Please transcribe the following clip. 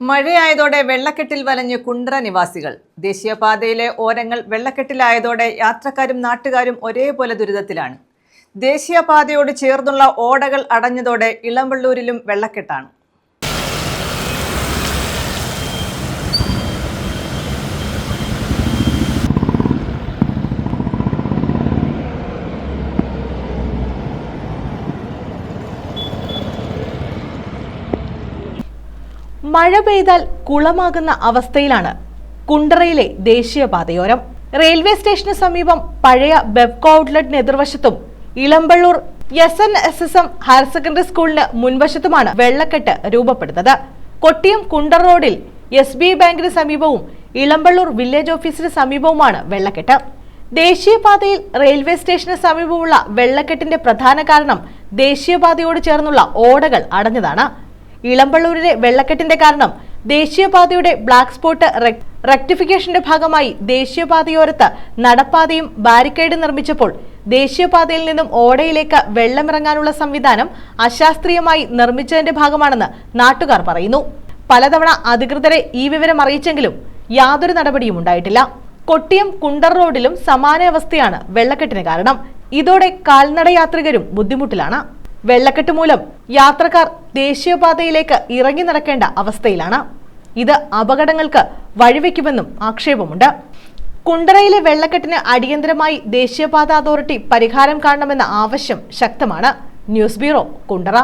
മഴയായതോടെ വെള്ളക്കെട്ടിൽ വലഞ്ഞ് കുണ്ട്ര നിവാസികൾ. ദേശീയപാതയിലെ ഓരങ്ങൾ വെള്ളക്കെട്ടിലായതോടെ യാത്രക്കാരും നാട്ടുകാരും ഒരേപോലെ ദുരിതത്തിലാണ്. ദേശീയപാതയോട് ചേർന്നുള്ള ഓടകൾ അടഞ്ഞതോടെ ഇളമ്പള്ളൂരിലും വെള്ളക്കെട്ടാണ്. മഴ പെയ്താൽ കുളമാകുന്ന അവസ്ഥയിലാണ് കുണ്ട്രയിലെ ദേശീയപാതയോരം. റെയിൽവേ സ്റ്റേഷന് സമീപം പഴയ ബെബ്കോ ഔട്ട്ലെറ്റിന് എതിർവശത്തും ഇളമ്പള്ളൂർ SNSSM ഹയർ സെക്കൻഡറി സ്കൂളിന് മുൻവശത്തുമാണ് വെള്ളക്കെട്ട് രൂപപ്പെടുന്നത്. കൊട്ടിയം കുണ്ടർ റോഡിൽ SBI ബാങ്കിന് സമീപവും ഇളമ്പള്ളൂർ വില്ലേജ് ഓഫീസിന് സമീപവുമാണ് വെള്ളക്കെട്ട്. ദേശീയപാതയിൽ റെയിൽവേ സ്റ്റേഷന് സമീപമുള്ള വെള്ളക്കെട്ടിന്റെ പ്രധാന കാരണം ദേശീയപാതയോട് ചേർന്നുള്ള ഓടകൾ അടഞ്ഞതാണ്. ഇളമ്പള്ളൂരിലെ വെള്ളക്കെട്ടിന്റെ കാരണം ദേശീയപാതയുടെ ബ്ലാക്ക് സ്പോട്ട് റെക്ടിഫിക്കേഷന്റെ ഭാഗമായി ദേശീയപാതയോരത്ത് നടപ്പാതയും ബാരിക്കേഡ് നിർമ്മിച്ചപ്പോൾ ദേശീയപാതയിൽ നിന്നും ഓടയിലേക്ക് വെള്ളമിറങ്ങാനുള്ള സംവിധാനം അശാസ്ത്രീയമായി നിർമ്മിച്ചതിന്റെ ഭാഗമാണെന്ന് നാട്ടുകാർ പറയുന്നു. പലതവണ അധികൃതരെ ഈ വിവരം അറിയിച്ചെങ്കിലും യാതൊരു നടപടിയും ഉണ്ടായിട്ടില്ല. കൊട്ടിയം കുണ്ടർ റോഡിലും സമാന അവസ്ഥയാണ് വെള്ളക്കെട്ടിന് കാരണം. ഇതോടെ കാൽനട യാത്രികരും ബുദ്ധിമുട്ടിലാണ്. വെള്ളക്കെട്ട് മൂലം യാത്രക്കാർ ദേശീയപാതയിലേക്ക് ഇറങ്ങി നടക്കേണ്ട അവസ്ഥയിലാണ്. ഇത് അപകടങ്ങൾക്ക് വഴിവെക്കുമെന്നും ആക്ഷേപമുണ്ട്. കുണ്ട്രയിലെ വെള്ളക്കെട്ടിന് അടിയന്തരമായി ദേശീയപാത അതോറിറ്റി പരിഹാരം കാണണമെന്ന ആവശ്യം ശക്തമാണ്. News bureau, Kundara.